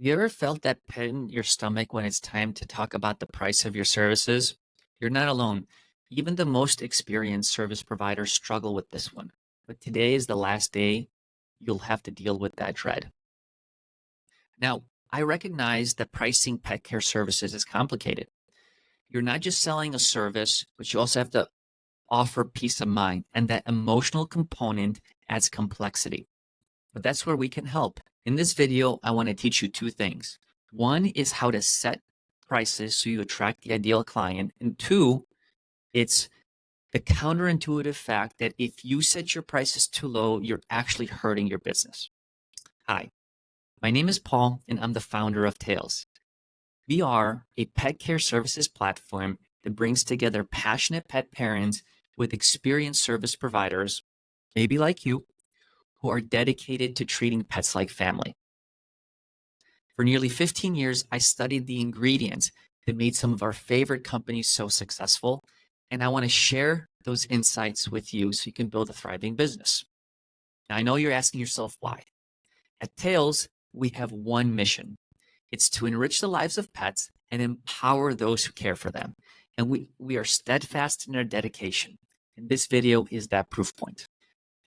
You ever felt that pit in your stomach when it's time to talk about the price of your services? You're not alone. Even the most experienced service providers struggle with this one. But today is the last day you'll have to deal with that dread. Now, I recognize that pricing pet care services is complicated. You're not just selling a service, but you also have to offer peace of mind, and that emotional component adds complexity. But that's where we can help. In this video, I want to teach you two things. One is how to set prices so you attract the ideal client. And two, it's the counterintuitive fact that if you set your prices too low, you're actually hurting your business. Hi, my name is Paul, and I'm the founder of Tails. We are a pet care services platform that brings together passionate pet parents with experienced service providers, maybe like you, who are dedicated to treating pets like family. For nearly 15 years, I studied the ingredients that made some of our favorite companies so successful, and I want to share those insights with you so you can build a thriving business. Now, I know you're asking yourself why. At Tails, we have one mission. It's to enrich the lives of pets and empower those who care for them. And we are steadfast in our dedication. And this video is that proof point.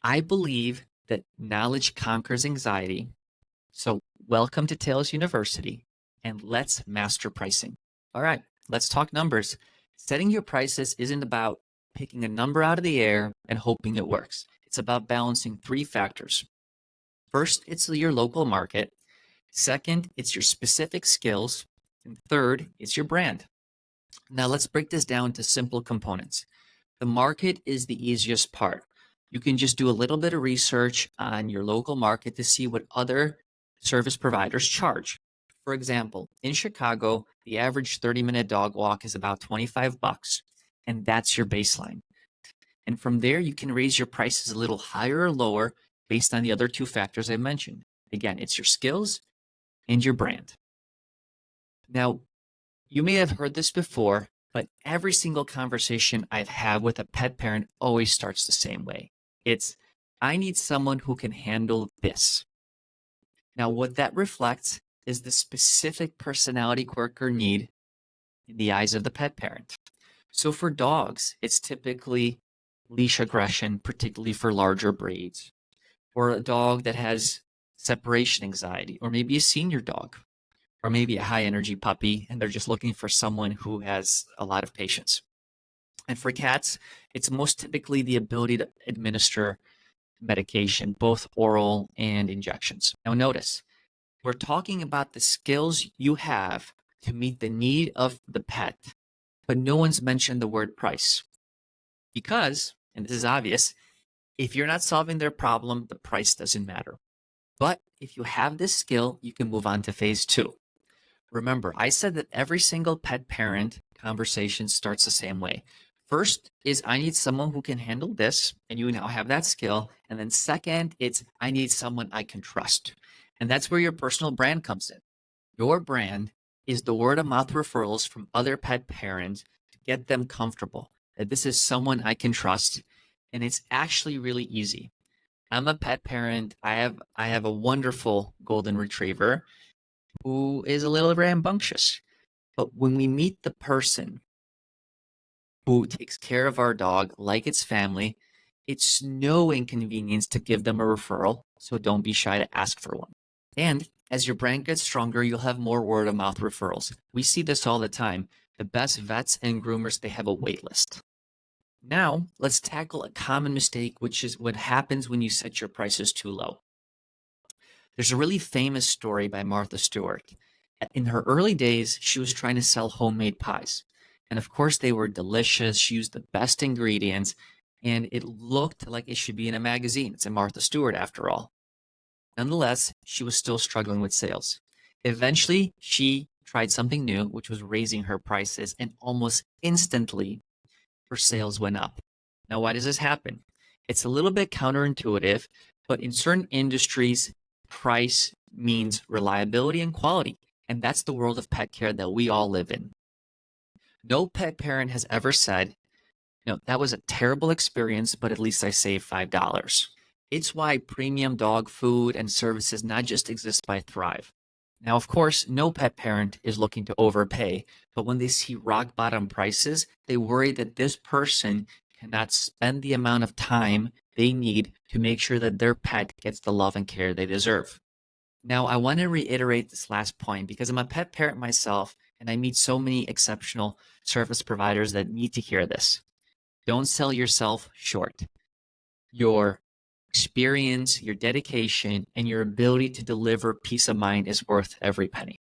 I believe that knowledge conquers anxiety. So welcome to Tails University, and let's master pricing. All right, let's talk numbers. Setting your prices isn't about picking a number out of the air and hoping it works. It's about balancing three factors. First, it's your local market. Second, it's your specific skills. And third, it's your brand. Now let's break this down to simple components. The market is the easiest part. You can just do a little bit of research on your local market to see what other service providers charge. For example, in Chicago, the average 30-minute dog walk is about $25, and that's your baseline. And from there, you can raise your prices a little higher or lower based on the other two factors I mentioned. Again, it's your skills and your brand. Now, you may have heard this before, but every single conversation I've had with a pet parent always starts the same way. It's, I need someone who can handle this. Now, what that reflects is the specific personality quirk or need in the eyes of the pet parent. So for dogs, it's typically leash aggression, particularly for larger breeds, or a dog that has separation anxiety, or maybe a senior dog, or maybe a high energy puppy, and they're just looking for someone who has a lot of patience. And for cats, it's most typically the ability to administer medication, both oral and injections. Now, notice, we're talking about the skills you have to meet the need of the pet, but no one's mentioned the word price. Because, and this is obvious, if you're not solving their problem, the price doesn't matter. But if you have this skill, you can move on to phase two. Remember, I said that every single pet parent conversation starts the same way. First is, I need someone who can handle this, and you now have that skill. And then second, it's, I need someone I can trust. And that's where your personal brand comes in. Your brand is the word of mouth referrals from other pet parents to get them comfortable that this is someone I can trust. And it's actually really easy. I'm a pet parent. I have a wonderful golden retriever who is a little rambunctious. But when we meet the person who takes care of our dog like it's family, it's no inconvenience to give them a referral. So don't be shy to ask for one. And as your brand gets stronger, you'll have more word of mouth referrals. We see this all the time. The best vets and groomers, they have a wait list. Now, let's tackle a common mistake, which is what happens when you set your prices too low. There's a really famous story by Martha Stewart. In her early days, she was trying to sell homemade pies. And of course, they were delicious. She used the best ingredients, and it looked like it should be in a magazine. It's a Martha Stewart, after all. Nonetheless, she was still struggling with sales. Eventually, she tried something new, which was raising her prices, and almost instantly, her sales went up. Now, why does this happen? It's a little bit counterintuitive, but in certain industries, price means reliability and quality. And that's the world of pet care that we all live in. No pet parent has ever said, that was a terrible experience, but at least I saved $5. It's why premium dog food and services not just exist by Thrive. Now, of course, no pet parent is looking to overpay, but when they see rock bottom prices, they worry that this person cannot spend the amount of time they need to make sure that their pet gets the love and care they deserve. Now, I want to reiterate this last point because I'm a pet parent myself and I meet so many exceptional service providers that need to hear this. Don't sell yourself short. Your experience, your dedication, and your ability to deliver peace of mind is worth every penny.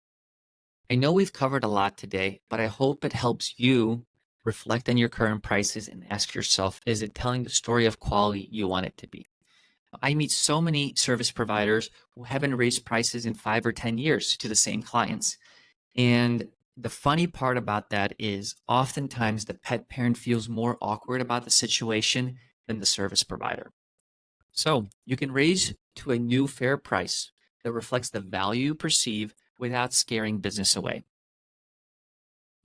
I know we've covered a lot today, but I hope it helps you reflect on your current prices and ask yourself, is it telling the story of quality you want it to be? I meet so many service providers who haven't raised prices in 5 or 10 years to the same clients. And the funny part about that is oftentimes the pet parent feels more awkward about the situation than the service provider. So you can raise to a new fair price that reflects the value you perceive without scaring business away.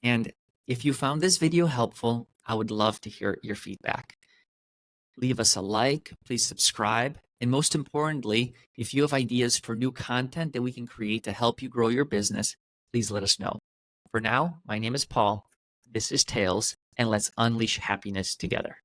And if you found this video helpful, I would love to hear your feedback. Leave us a like, please subscribe, and most importantly, if you have ideas for new content that we can create to help you grow your business, please let us know. For now, my name is Paul, this is Tails, and let's unleash happiness together.